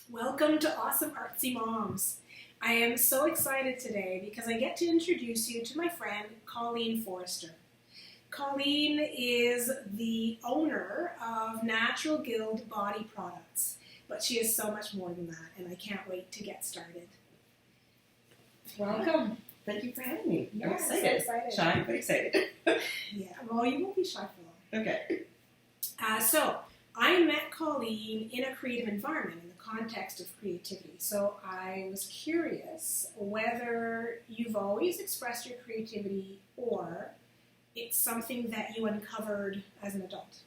Welcome to Awesome Artsy Moms. I am so excited today because I get to introduce you to my friend Colleen Forrester. Colleen is the owner of Natural Guild Body Products, but she is so much more than that, and I can't wait to get started. Welcome. Thank you for having me. Yeah, I'm excited. so excited. Shy, but excited. Yeah, well, you won't be shy for long. Okay. So I met Colleen in a creative environment in the context of creativity. So I was curious whether you've always expressed your creativity or it's something that you uncovered as an adult.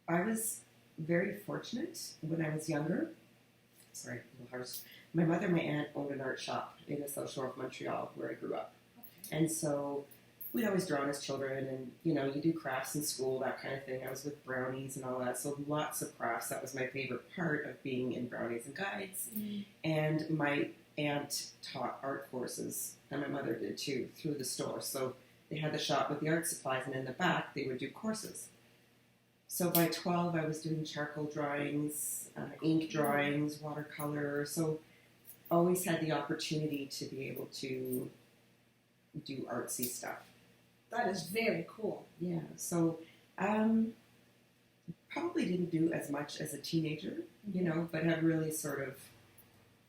I was very fortunate when I was younger. Sorry, a little harsh. My mother and my aunt owned an art shop in the South Shore of Montreal where I grew up. Okay. And so we'd always drawn as children and, you do crafts in school, that kind of thing. I was with brownies and all that. So lots of crafts. That was my favorite part of being in brownies and guides. Mm. And my aunt taught art courses, and my mother did too, through the store. So they had the shop with the art supplies, and in the back they would do courses. So by 12, I was doing charcoal drawings, ink drawings, watercolor. So always had the opportunity to be able to do artsy stuff. That is very cool. Yeah, so probably didn't do as much as a teenager, but have really sort of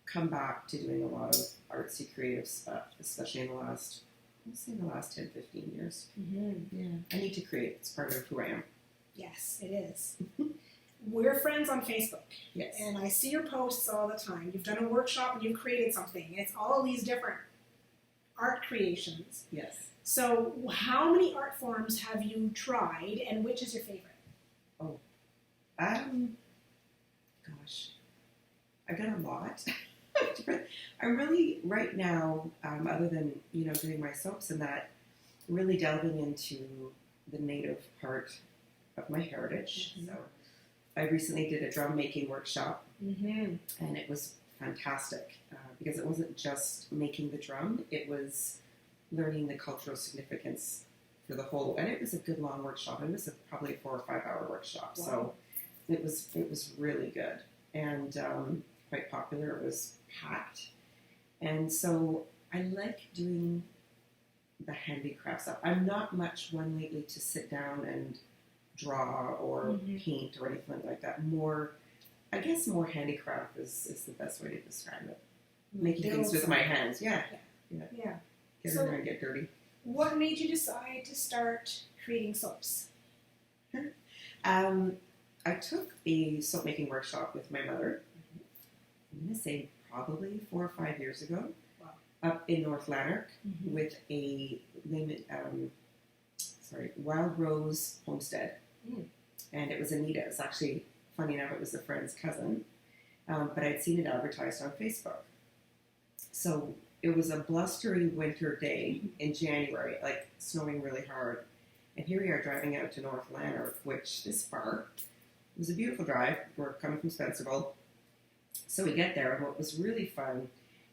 come back to doing a lot of artsy creative stuff, especially in the last 10, 15 years. Mm-hmm. Yeah, I need to create. It's part of who I am. Yes, it is. We're friends on Facebook. Yes. And I see your posts all the time. You've done a workshop and you've created something. It's all these different art creations. Yes. So how many art forms have you tried and which is your favorite? Gosh, I've done a lot. I really, right now, other than, doing my soaps and that, really delving into the native part of my heritage. Mm-hmm. So I recently did a drum making workshop, Mm-hmm. and it was fantastic because it wasn't just making the drum, it was learning the cultural significance for the whole, and it was a good long workshop. It was probably a 4 or 5 hour workshop. Wow. So it was really good and quite popular. It was packed, and so I like doing the handicraft stuff. I'm not much one lately to sit down and draw or paint or anything like that. More handicraft is the best way to describe it. Making things with my hands. Yeah. Get in there and get dirty. What made you decide to start creating soaps? I took a soap making workshop with my mother. I'm going to say probably 4 or 5 years ago. Wow. Up in North Lanark with a Wild Rose Homestead. Mm. And it was Anita. It's actually, funny enough, it was a friend's cousin. But I'd seen it advertised on Facebook. So it was a blustery winter day in January, like snowing really hard. And here we are driving out to North Lanark, which this far was a beautiful drive. We're coming from Spencerville. So we get there, and what was really fun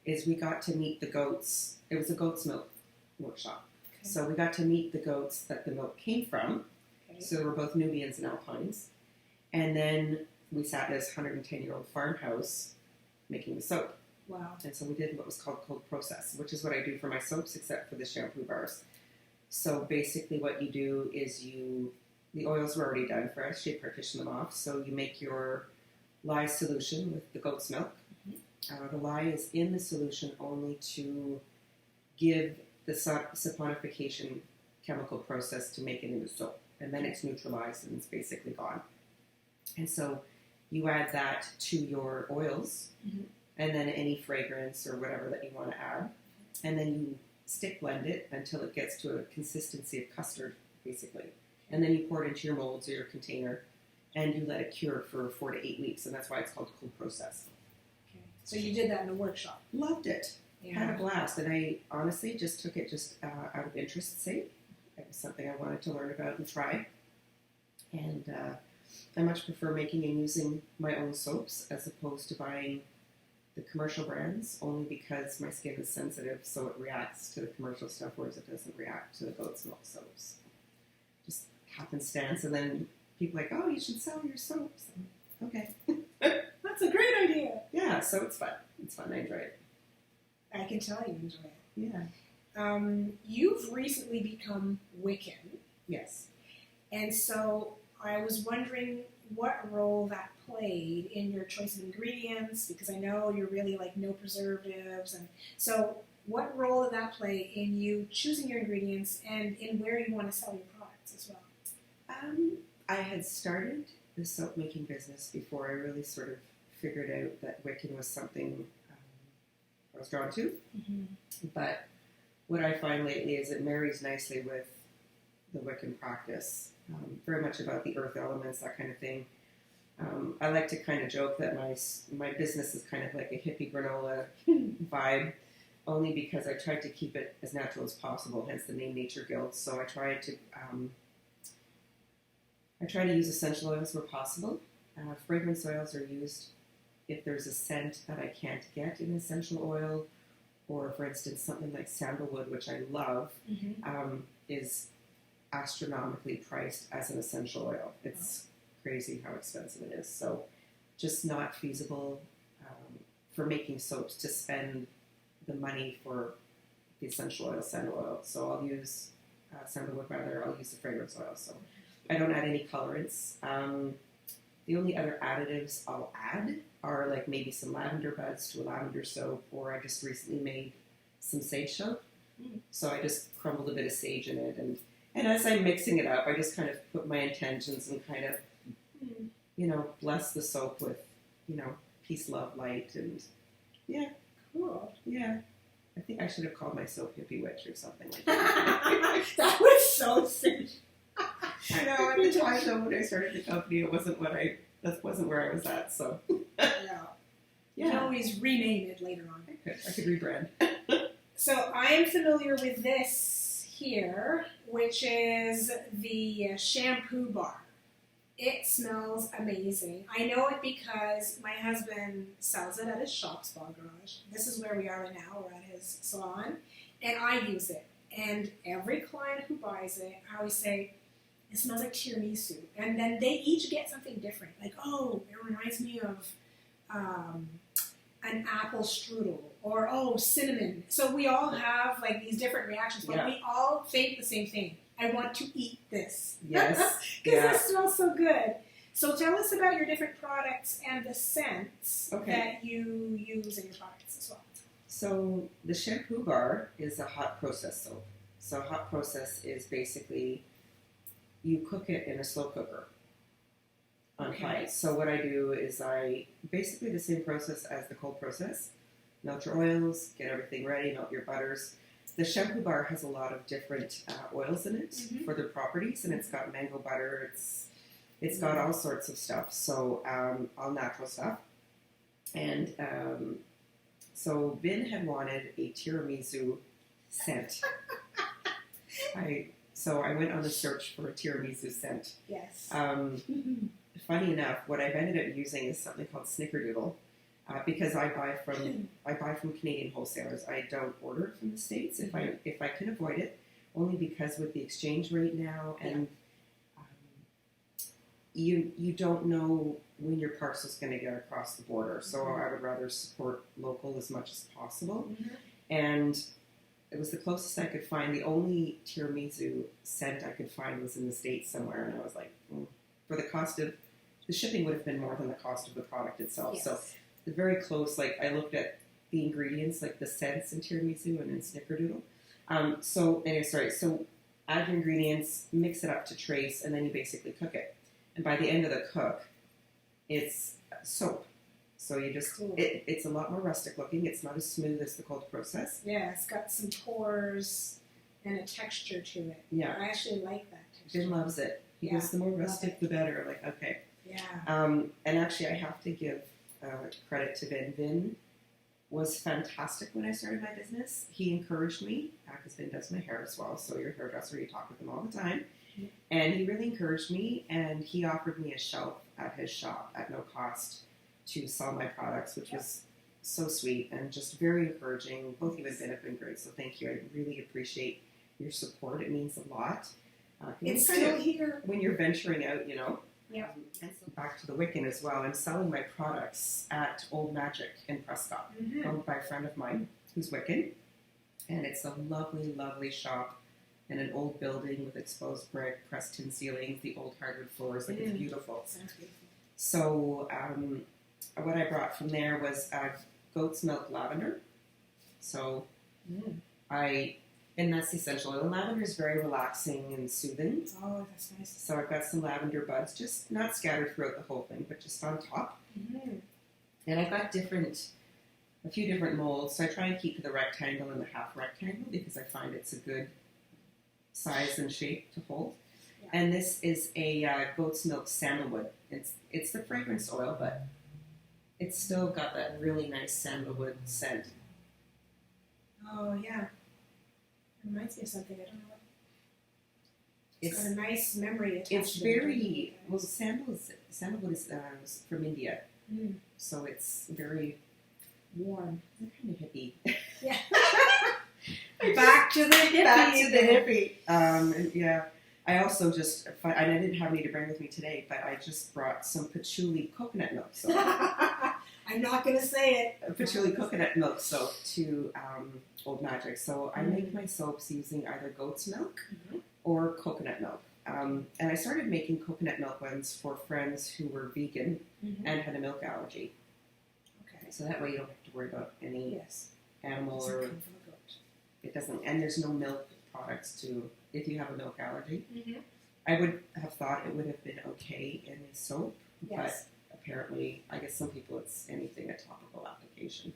is we got to meet the goats. It was a goat's milk workshop. Okay. So we got to meet the goats that the milk came from. Okay. So they were both Nubians and Alpines. And then we sat in this 110-year-old farmhouse making the soap. Wow. And so we did what was called cold process, which is what I do for my soaps, except for the shampoo bars. So basically what you do is the oils were already done for us. You partition them off. So you make your lye solution with the goat's milk. The lye is in the solution only to give the saponification chemical process to make it into soap. And then it's neutralized and it's basically gone. And so you add that to your oils and then any fragrance or whatever that you want to add. And then you stick blend it until it gets to a consistency of custard, basically. And then you pour it into your molds or your container and you let it cure for 4 to 8 weeks. And that's why it's called cold process. Okay. So you did that in a workshop. Loved it. Yeah. Had a blast. And I honestly just took it out of interest's sake. It was something I wanted to learn about and try. And I much prefer making and using my own soaps as opposed to buying the commercial brands, only because my skin is sensitive, so it reacts to the commercial stuff, whereas it doesn't react to the goat's milk soaps. Just happenstance, and then people are like, oh, you should sell your soaps. Okay. so it's fun. It's fun. I enjoy it. I can tell you enjoy it. Yeah. You've recently become Wiccan, Yes. and so I was wondering what role that played in your choice of ingredients, because I know you're really like no preservatives, and so what role did that play in you choosing your ingredients and in where you want to sell your products as well? I had started the soap making business before I really sort of figured out that Wiccan was something I was drawn to. Mm-hmm. But what I find lately is it marries nicely with the Wiccan practice. Very much about the earth elements, that kind of thing. I like to kind of joke that my business is kind of like a hippie granola vibe, only because I tried to keep it as natural as possible, hence the name Nature Guild. So I try to use essential oils where possible. Fragrance oils are used if there's a scent that I can't get in essential oil, or for instance, something like sandalwood, which I love, is astronomically priced as an essential oil. It's crazy how expensive it is. So just not feasible for making soaps to spend the money for the essential oil, sandal oil. So I'll use sandalwood rather, I'll use the fragrance oil. So I don't add any colorants. The only other additives I'll add are like maybe some lavender buds to a lavender soap, or I just recently made some sage soap. So I just crumbled a bit of sage in it, and as I'm mixing it up, I just kind of put my intentions and kind of, bless the soap with, peace, love, light, and yeah. Cool. Yeah. I think I should have called my soap Hippie Witch or something like that. That was so silly. I know, at the time though, when I started the company, that wasn't where I was at, so. Yeah. You can always rename it later on. I could rebrand. So I am familiar with this here, which is the shampoo bar. It smells amazing. I know it because my husband sells it at his shop, Spa Garage. This is where we are right now. We're at his salon, and I use it. And every client who buys it, I always say, it smells like tiramisu. And then they each get something different. Like, oh, it reminds me of an apple strudel, or cinnamon. So we all have like these different reactions, but we all think the same thing. I want to eat this. Yes. Because this smells so good. So tell us about your different products and the scents that you use in your products as well. So the shampoo bar is a hot process soap. So hot process is basically you cook it in a slow cooker on high. So what I do is basically the same process as the cold process. Melt your oils, get everything ready, melt your butters. The shampoo bar has a lot of different oils in it for their properties, and it's got mango butter, it's got all sorts of stuff, so all natural stuff. And so Vin had wanted a tiramisu scent. So I went on the search for a tiramisu scent. Yes. Funny enough, what I've ended up using is something called Snickerdoodle. Because I buy from Canadian wholesalers. I don't order from the States if I can avoid it, only because with the exchange rate now, and you don't know when your parcel's going to get across the border. So I would rather support local as much as possible. And it was the closest I could find. The only tiramisu scent I could find was in the States somewhere, and I was like, for the cost of the shipping would have been more than the cost of the product itself. Yes. So very close. Like I looked at the ingredients, like the scents in tiramisu and in Snickerdoodle. So add your ingredients, mix it up to trace, and then you basically cook it. And by the end of the cook, it's soap. So you just it's a lot more rustic looking. It's not as smooth as the cold process. Yeah, it's got some pores and a texture to it. Yeah, I actually like that texture. Vin loves it. He goes, the more rustic, the better. Like okay. Yeah. And actually, I have to give credit to Vin. Vin was fantastic when I started my business. He encouraged me, because Vin does my hair as well, so your hairdresser, you talk with him all the time. Mm-hmm. And he really encouraged me, and he offered me a shelf at his shop at no cost to sell my products, which was so sweet and just very encouraging. Both you and Vin have been great, so thank you. I really appreciate your support. It means a lot. It's still here. When you're venturing out, Yeah. And so back to the Wiccan as well. I'm selling my products at Old Magic in Prescott, owned by a friend of mine who's Wiccan. And it's a lovely, lovely shop in an old building with exposed brick, pressed tin ceilings, the old hardwood floors. Like, it's beautiful. Sounds beautiful. So what I brought from there was goat's milk lavender. So and that's the essential oil. Lavender is very relaxing and soothing. Oh, that's nice. So I've got some lavender buds, just not scattered throughout the whole thing, but just on top. And I've got a few different molds. So I try and keep to the rectangle and the half rectangle because I find it's a good size and shape to hold. Yeah. And this is a goat's milk sandalwood. It's the fragrance oil, but it's still got that really nice sandalwood scent. Oh, yeah. It reminds me of something. I don't know what. It's got a nice memory attached it's to very, well, sandalwood is from India. So it's very warm. It's kind of hippie. Yeah. Back to the hippie. Back to the hippie. Yeah. I also and I didn't have any to bring with me today, but I just brought some patchouli coconut milk soap. I'm not going to say it. Patchouli coconut milk soap to Old Magic. So I make my soaps using either goat's milk or coconut milk. And I started making coconut milk ones for friends who were vegan and had a milk allergy. Okay. So that way you don't have to worry about any animal Doesn't or come from a goat. it doesn't. And there's no milk products if you have a milk allergy. I would have thought it would have been okay in a soap, but apparently, I guess some people it's anything, a topical application.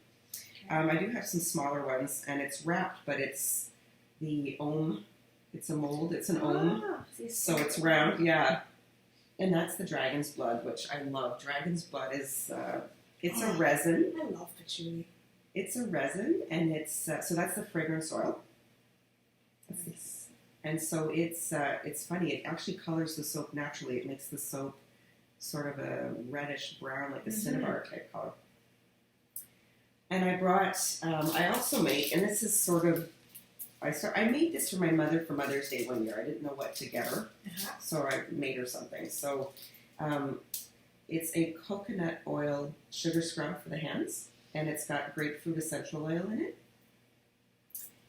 Okay. I do have some smaller ones, and it's wrapped, but it's the ohm. It's a mold. It's an ohm, so it's round. Yeah, and that's the dragon's blood, which I love. Dragon's blood is it's a resin. I love patchouli. It's a resin, and it's so that's the fragrance oil. Nice. And so it's funny. It actually colors the soap naturally. It makes the soap sort of a reddish brown, like a cinnabar type color. And I brought, I also make, and this is sort of, I made this for my mother for Mother's Day one year. I didn't know what to get her, so I made her something. So it's a coconut oil sugar scrub for the hands, and it's got grapefruit essential oil in it.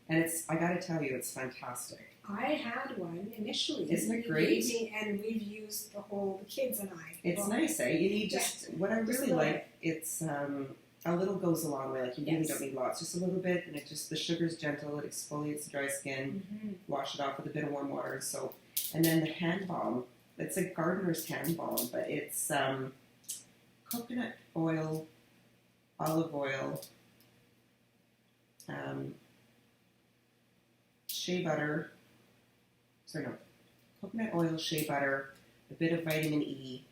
And I gotta tell you, it's fantastic. I had one initially. Isn't it great? And we've used the kids and I. It's nice, eh? You need what I really like, it's a little goes a long way. Like you really don't need lots, just a little bit, and the sugar's gentle, it exfoliates the dry skin, wash it off with a bit of warm water and soap. And then the hand balm, it's a gardener's hand balm, but it's coconut oil, olive oil, shea butter, coconut oil, shea butter, a bit of vitamin E,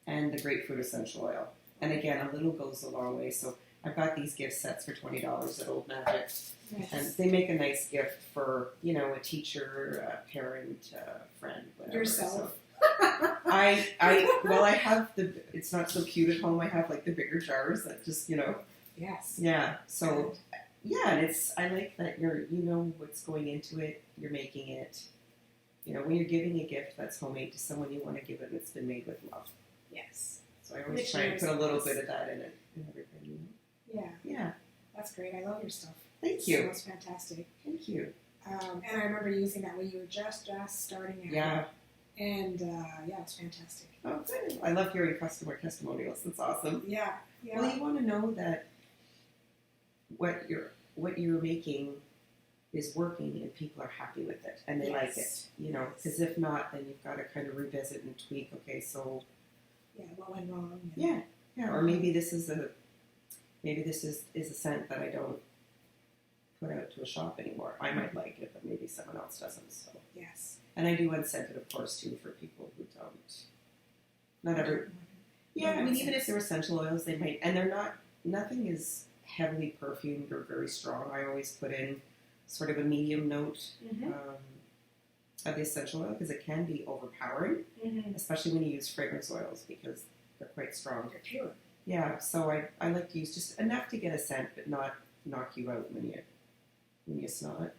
and the grapefruit essential oil. And again, a little goes a long way. So I've got these gift sets for $20 at Old Magic. Nice. And they make a nice gift for, a teacher, a parent, a friend, whatever. Yourself. So I have it's not so cute at home. I have like the bigger jars that just, Yes. Yeah. So, and I like that you know what's going into it. You're making it. When you're giving a gift that's homemade to someone, you want to give it and it's been made with love. Yes. So I always try and put a little bit of that in it and everything. Yeah. Yeah. That's great. I love your stuff. Thank you. That's fantastic. Thank you. And I remember using that when you were just starting out. Yeah. And it's fantastic. Oh, good. I love hearing customer testimonials. That's awesome. Yeah. Well, you want to know that what you're making is working and people are happy with it and they like it, because if not, then you've got to kind of revisit and tweak. Okay, so what went wrong? Yeah, or maybe this is a scent that I don't put out to a shop anymore. I might like it, but maybe someone else doesn't. So and I do unscented, of course, too, for people who don't. Not every. Yeah, I mean, even if they're essential oils, they might, and they're not. Nothing is heavily perfumed or very strong. I always put in sort of a medium note of the essential oil because it can be overpowering, especially when you use fragrance oils because they're quite strong. They're pure. Yeah, so I like to use just enough to get a scent, but not knock you out when you smell it.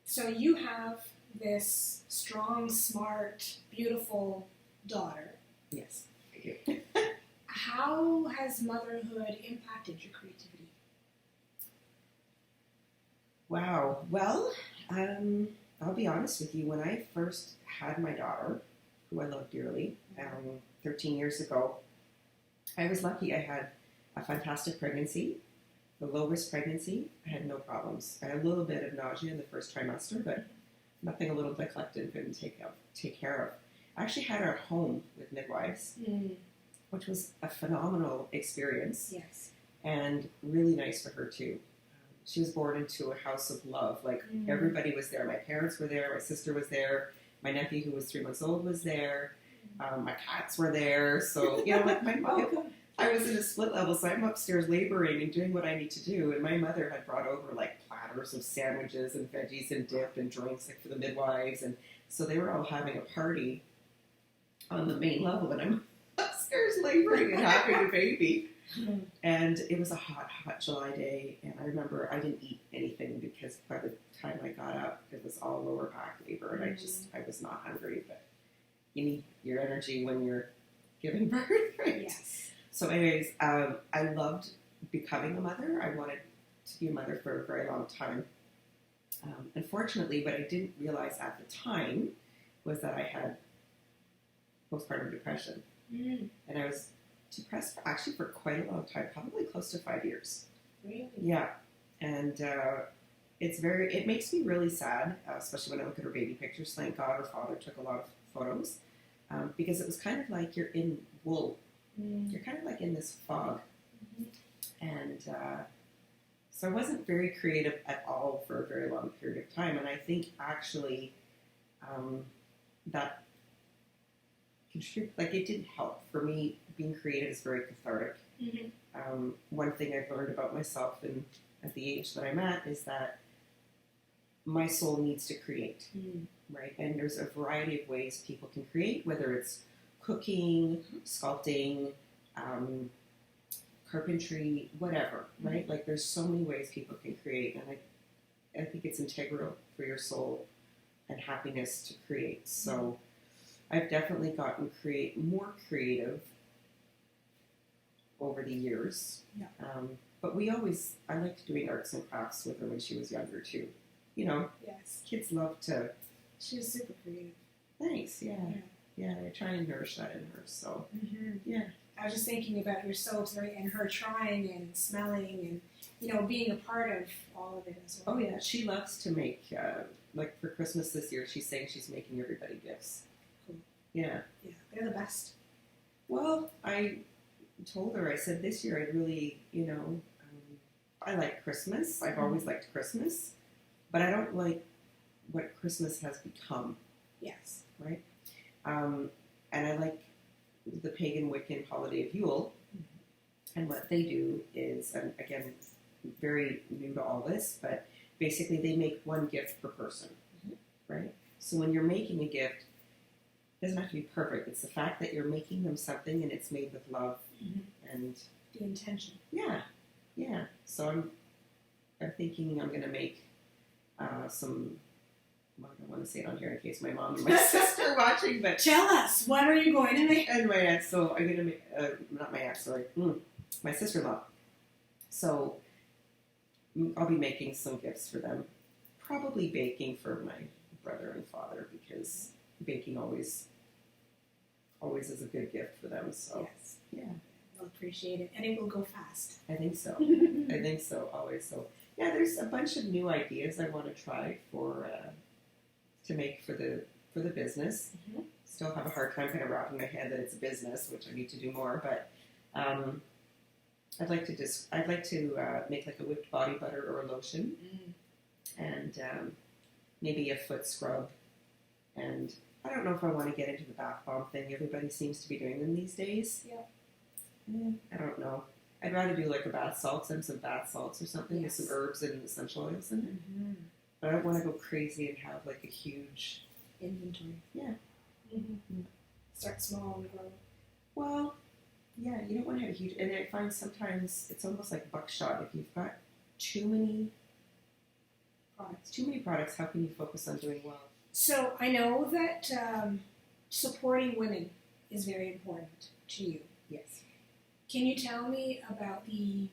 So you have this strong, smart, beautiful daughter. Yes, I do. How has motherhood impacted your creativity? Wow. Well, I'll be honest with you. When I first had my daughter, who I love dearly, 13 years ago, I was lucky. I had a fantastic pregnancy, the low-risk pregnancy. I had no problems. I had a little bit of nausea in the first trimester, but nothing a little neglected couldn't take care of. I actually had her at home with midwives, which was a phenomenal experience. Yes. And really nice for her too. She was born into a house of love. Like everybody was there. My parents were there. My sister was there. My nephew, who was 3 months old, was there. My cats were there. So, you know, like my mom, I was in a split level, so I'm upstairs laboring and doing what I need to do. And my mother had brought over like platters of sandwiches and veggies and dip and drinks like for the midwives. And so they were all having a party on the main level. And I'm upstairs laboring and having a baby. And it was a hot, hot July day, and I remember I didn't eat anything because by the time I got up, it was all lower back labor, and I was not hungry, but you need your energy when you're giving birth, right? Yes. So anyways, I loved becoming a mother. I wanted to be a mother for a very long time. Unfortunately, what I didn't realize at the time was that I had postpartum depression, and I was depressed actually for quite a long time, probably close to 5 years. Really? Yeah, and it makes me really sad, especially when I look at her baby pictures. Thank God her father took a lot of photos, because it was kind of like you're in wool. You're kind of like in this fog, and so I wasn't very creative at all for a very long period of time. And I think actually that like it didn't help for me. Being creative is very cathartic. One thing I've learned about myself and at the age that I'm at is that my soul needs to create, right? And there's a variety of ways people can create, whether it's cooking, sculpting, carpentry, whatever, right? Like there's so many ways people can create, and I think it's integral for your soul and happiness to create. So I've definitely gotten more creative over the years. Yeah. But I liked doing arts and crafts with her when she was younger too. You know, Yes. kids love to. She was super creative. Thanks, yeah. I try and nourish that in her, so, yeah. I was just thinking about your soaps and her trying and smelling and, being a part of all of it as well. Oh, yeah, she loves to make, like for Christmas this year, she's saying she's making everybody gifts. Cool. Yeah. Yeah, they're the best. Well, I told her, I said, this year I really, I like Christmas. I've always liked Christmas, but I don't like what Christmas has become. Yes. Right? And I like the pagan Wiccan holiday of Yule. And what they do is, and again, very new to all this, but basically they make one gift per person. Right? So when you're making a gift, it doesn't have to be perfect. It's the fact that you're making them something and it's made with love and the intention. Yeah. So I'm thinking I'm going to make some. Well, I don't want to say it on here in case my mom and my sister are watching, but Tell us, what are you going to make? And my aunt. So I'm going to make not my aunt, sorry, my sister-in-law. So I'll be making some gifts for them. Probably baking for my brother and father because baking always is a good gift for them. So yes. Yeah. They'll appreciate it, and it will go fast. I think so. Always. So yeah, there's a bunch of new ideas I want to try to make for the business. Still have a hard time kind of wrapping my head that it's a business, which I need to do more. But I'd like to make like a whipped body butter or a lotion, and maybe a foot scrub. And I don't know if I want to get into the bath bomb thing. Everybody seems to be doing them these days. Yeah. I don't know. I'd rather do like a bath salts and some bath salts or something with some herbs and essential oils in it. But I don't want to go crazy and have like a huge inventory. Yeah. Start small and grow. Well, yeah, you don't want to have a huge. And I find sometimes it's almost like buckshot. If you've got too many products, how can you focus on doing well? So I know that supporting women is very important to you. Yes. Can you tell me about the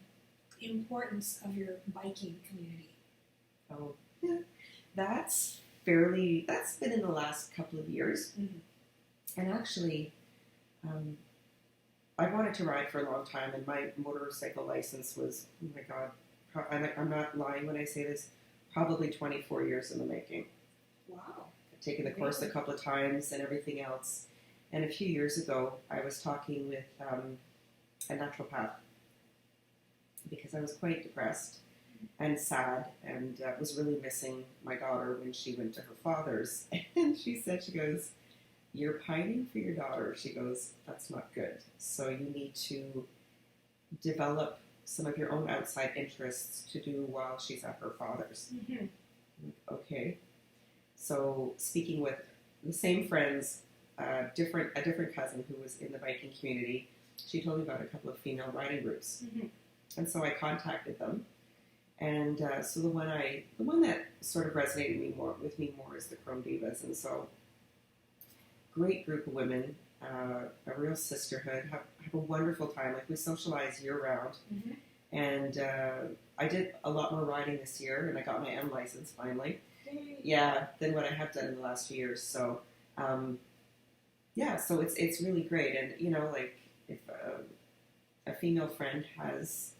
importance of your biking community? Oh, yeah. That's been in the last couple of years. Mm-hmm. And actually, I wanted to ride for a long time, and my motorcycle license was, oh my God, I'm not lying when I say this, probably 24 years in the making. Wow. I've taken the course a couple of times and everything else. And a few years ago, I was talking with a naturopath because I was quite depressed and sad, and was really missing my daughter when she went to her father's. And she said, she goes, "You're pining for your daughter." She goes, "That's not good. So you need to develop some of your own outside interests to do while she's at her father's." Mm-hmm. Okay. So speaking with the same friends, a different cousin who was in the biking community, she told me about a couple of female riding groups. Mm-hmm. And so I contacted them. And so the one that sort of resonated with me more is the Chrome Divas. And so great group of women, a real sisterhood, have a wonderful time. Like, we socialize year round. Mm-hmm. And I did a lot more riding this year, and I got my M license finally. Yay. Yeah, than what I have done in the last few years. So, yeah, so it's really great. And, you know, like, if a female friend has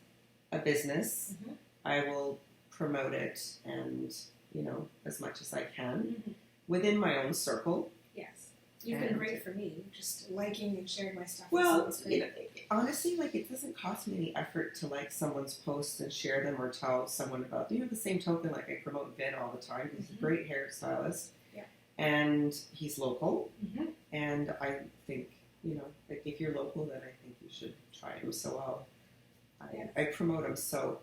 a business, Mm-hmm. I will promote it, and, you know, as much as I can Mm-hmm. within my own circle. Yes. You've been great for me, just liking and sharing my stuff. Well, you know, honestly, like, it doesn't cost me any effort to like someone's posts and share them or tell someone about, you know, the same token, like, I promote Vin all the time. He's a great hairstylist. Yeah. And he's local. Mm-hmm. And I think, you know, like, if you're local, then I think you should try him. So I promote him. So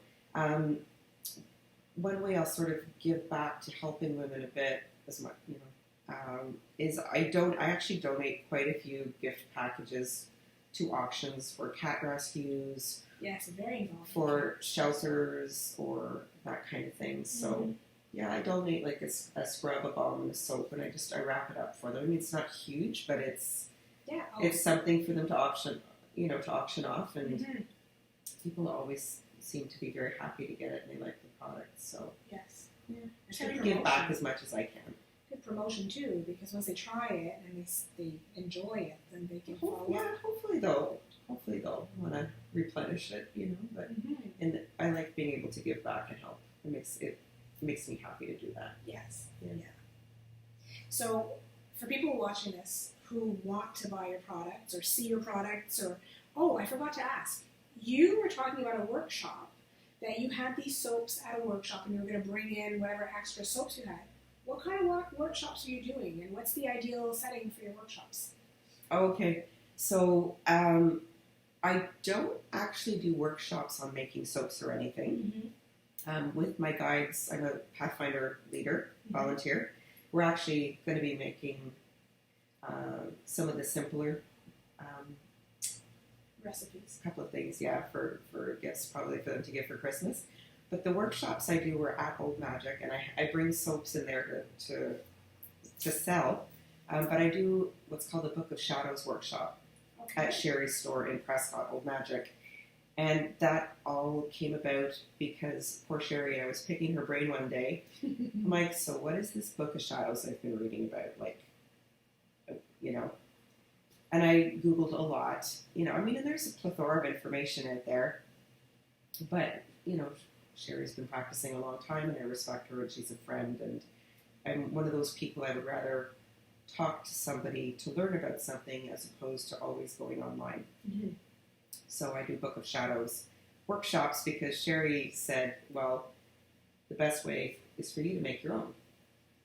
one way I'll sort of give back to helping women a bit, as much, you know, is I actually donate quite a few gift packages to auctions for cat rescues. Yes, very involved. For shelters or that kind of thing. So, Mm-hmm. yeah, I donate like a scrub, a balm, and a soap, and I wrap it up for them. I mean, it's not huge, but it's something for them to auction off, and Mm-hmm. people always seem to be very happy to get it, and they like the product. So, Yes. yeah, And try good to give back promotion. as much as I can. Good promotion too, because once they try it and they enjoy it, then they can follow Yeah, up. hopefully they'll want to replenish it, you know. But Mm-hmm. and I like being able to give back and help. It makes me happy to do that. Yes. Yeah. So, for people watching this who want to buy your products or see your products, or, oh, I forgot to ask, you were talking about a workshop, that you had these soaps at a workshop and you were going to bring in whatever extra soaps you had. What kind of workshops are you doing, and what's the ideal setting for your workshops? Okay, so I don't actually do workshops on making soaps or anything. Mm-hmm. With my guides, I'm a Pathfinder leader, Mm-hmm. volunteer. We're actually going to be making some of the simpler Recipes. couple of things, yeah, for gifts, probably for them to give for Christmas. But the workshops I do are at Old Magic, and I bring soaps in there to sell. But I do what's called the Book of Shadows workshop Okay. at Sherry's store in Prescott, Old Magic. And that all came about because poor Sherry, I was picking her brain one day. I'm like, so what is this Book of Shadows I've been reading about? Like, you know. And I Googled a lot. You know, I mean, and there's a plethora of information out there. But, you know, Sherry's been practicing a long time, and I respect her, and she's a friend. And I'm one of those people I would rather talk to somebody to learn about something as opposed to always going online. Mm-hmm. So I do Book of Shadows workshops because Sherry said, well, the best way is for you to make your own.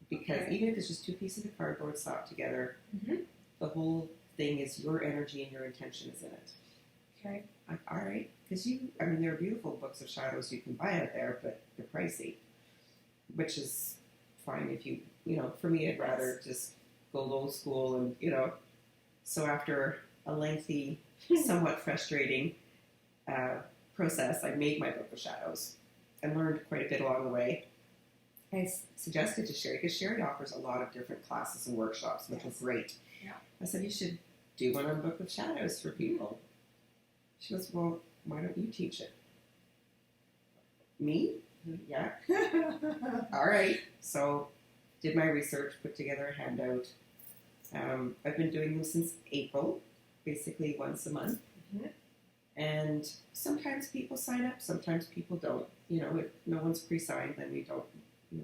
Because Okay. even if it's just two pieces of cardboard slapped together, Mm-hmm. the whole thing is your energy and your intention is in it. Okay. Like, all right, because there are beautiful books of shadows you can buy out there, but they're pricey, which is fine if you know, for me, I'd rather just go old school and, you know, so after a lengthy, somewhat frustrating process, I made my Book of Shadows and learned quite a bit along the way. I suggested to Sherry, because Sherry offers a lot of different classes and workshops, which was great. Yeah. I said, you should do one on Book of Shadows for people. She goes, well, why don't you teach it? Me? Yeah. All right. So did my research, put together a handout. I've been doing them since April, basically once a month. Mm-hmm. And sometimes people sign up, sometimes people don't. You know, if no one's pre-signed, then we don't,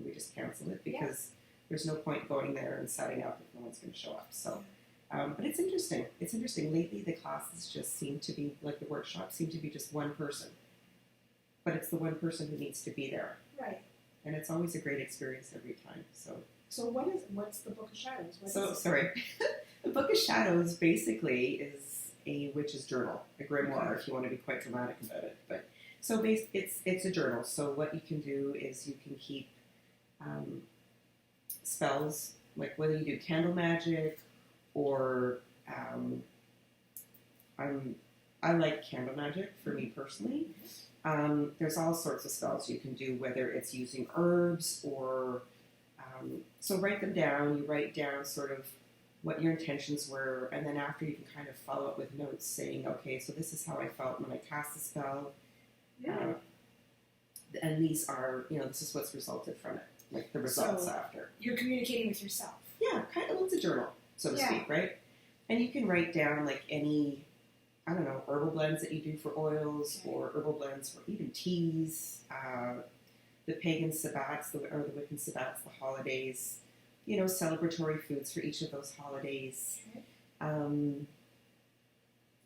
we just cancel it because there's no point going there and setting up if no one's going to show up. So, but it's interesting. It's interesting. Lately, the classes just seem to be, like the workshops, seem to be just one person. But it's the one person who needs to be there. Right. And it's always a great experience every time. So what's the Book of Shadows? Sorry. The Book of Shadows basically is a witch's journal, a grimoire, if you want to be quite dramatic about it. But so it's a journal. So what you can do is you can keep spells, like whether you do candle magic or I like candle magic for me personally. There's all sorts of spells you can do, whether it's using herbs or so write them down. You write down sort of what your intentions were, and then after you can kind of follow up with notes saying, okay, so this is how I felt when I cast the spell, and these are, this is what's resulted from it, like the results after. You're communicating with yourself. Yeah, kind of. It's a journal, so to speak, right? And you can write down like any, I don't know, herbal blends that you do for oils, or herbal blends for even teas, the pagan sabbats, or the Wiccan sabbats, the holidays, celebratory foods for each of those holidays. Okay.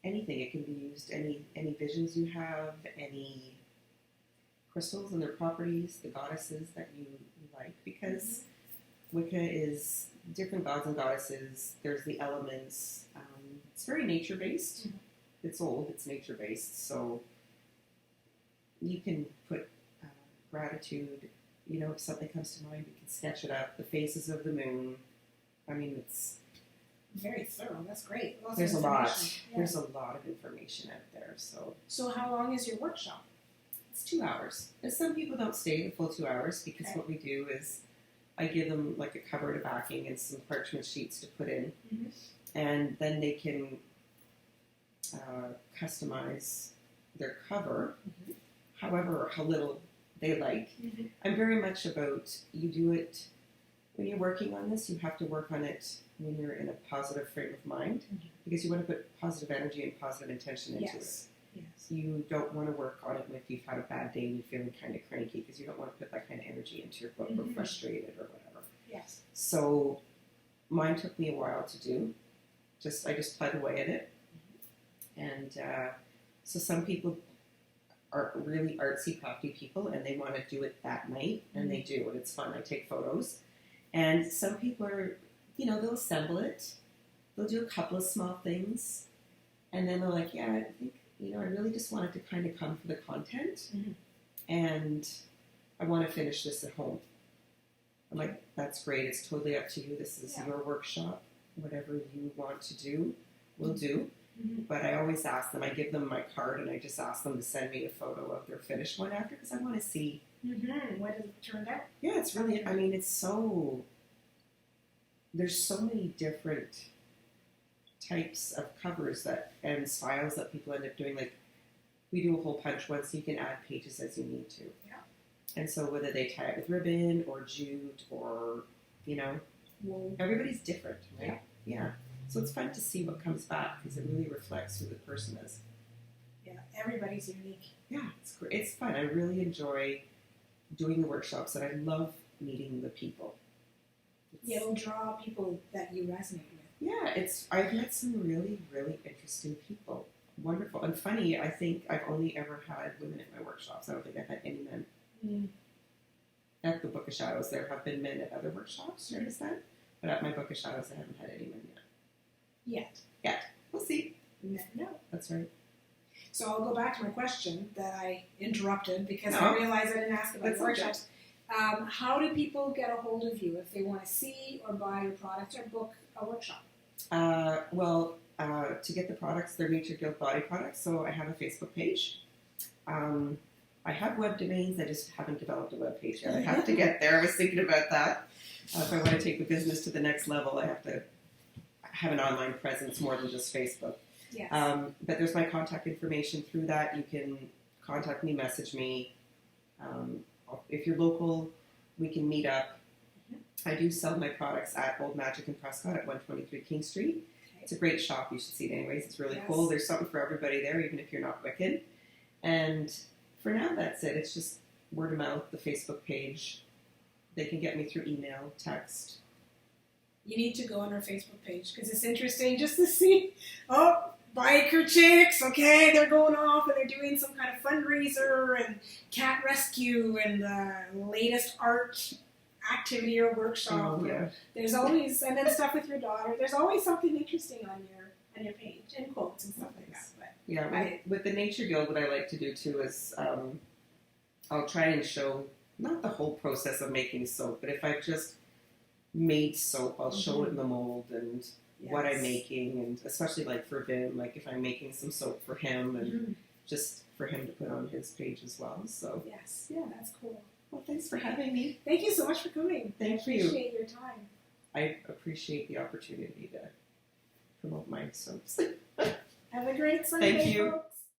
Anything. It can be used, any visions you have, any crystals and their properties, the goddesses that you like, because Wicca is different gods and goddesses. There's the elements. It's very nature-based. Mm-hmm. It's old, it's nature-based, so you can put gratitude, if something comes to mind, you can sketch it up, the phases of the moon. I mean, it's very thorough. That's great. There's a lot. Yeah. There's a lot of information out there. So how long is your workshop? It's 2 hours. And some people don't stay the full 2 hours because what we do is I give them like a cover to backing and some parchment sheets to put in, and then they can customize their cover, however, how little they like. I'm very much about, you do it, when you're working on this, you have to work on it when you're in a positive frame of mind, because you want to put positive energy and positive intention into it. Yes. You don't want to work on it if you've had a bad day and you're feeling kind of cranky, because you don't want to put that kind of energy into your book or frustrated or whatever. Yes. So mine took me a while to do. I just plug away at it. And so some people are really artsy, crafty people, and they want to do it that night, and they do, and it's fun. I take photos. And some people are, they'll assemble it. They'll do a couple of small things, and then they're like, yeah, I think, I really just wanted to kind of come for the content, and I want to finish this at home. I'm like, that's great. It's totally up to you. This is your workshop. Whatever you want to do, we'll do. But I always ask them, I give them my card, and I just ask them to send me a photo of their finished one after, because I want to see. What has it turned out? Yeah, it's really, there's so many different types of covers and styles that people end up doing. Like, we do a hole punch one, so you can add pages as you need to. Yeah. And so whether they tie it with ribbon or jute or, everybody's different, right? Yeah. So it's fun to see what comes back, because it really reflects who the person is. Yeah, everybody's unique. Yeah, it's great. It's fun. I really enjoy doing the workshops, and I love meeting the people. It'll draw people that you resonate with. Yeah, I've met some really, really interesting people. Wonderful. And funny, I think I've only ever had women at my workshops. I don't think I've had any men. At the Book of Shadows, there have been men at other workshops, you understand? But at my Book of Shadows, I haven't had any men yet. Yet. We'll see. No. That's right. So I'll go back to my question that I interrupted because I realized I didn't ask about workshops. How do people get a hold of you if they want to see or buy your products or book a workshop? To get the products, they're Nature Guild body products, so I have a Facebook page. I have web domains, I just haven't developed a web page yet. I have to get there. I was thinking about that. If I want to take the business to the next level, I have to have an online presence more than just Facebook. Yes. But there's my contact information through that. You can contact me, message me. If you're local, we can meet up. I do sell my products at Old Magic in Prescott at 123 King Street. Okay. It's a great shop. You should see it anyways. It's really Yes. cool. There's something for everybody there, even if you're not wicked. And for now, that's it. It's just word of mouth, the Facebook page. They can get me through email, text. You need to go on our Facebook page because it's interesting just to see, biker chicks, okay, they're going off and they're doing some kind of fundraiser and cat rescue and the latest art activity or workshop. Oh, yeah. There's always, and then stuff with your daughter. There's always something interesting on your page and quotes and stuff like that. But Yeah, with the Nature Guild, what I like to do too is I'll try and show not the whole process of making soap, but if I've just made soap, I'll show it in the mold and what I'm making, and especially like for Vin, like if I'm making some soap for him and just for him to put on his page as well. So yes, yeah, that's cool. Well, thanks for having me. Thank you so much for coming. Thank you. I appreciate your time. I appreciate the opportunity to promote my soaps. Have a great Sunday, Thank you. folks.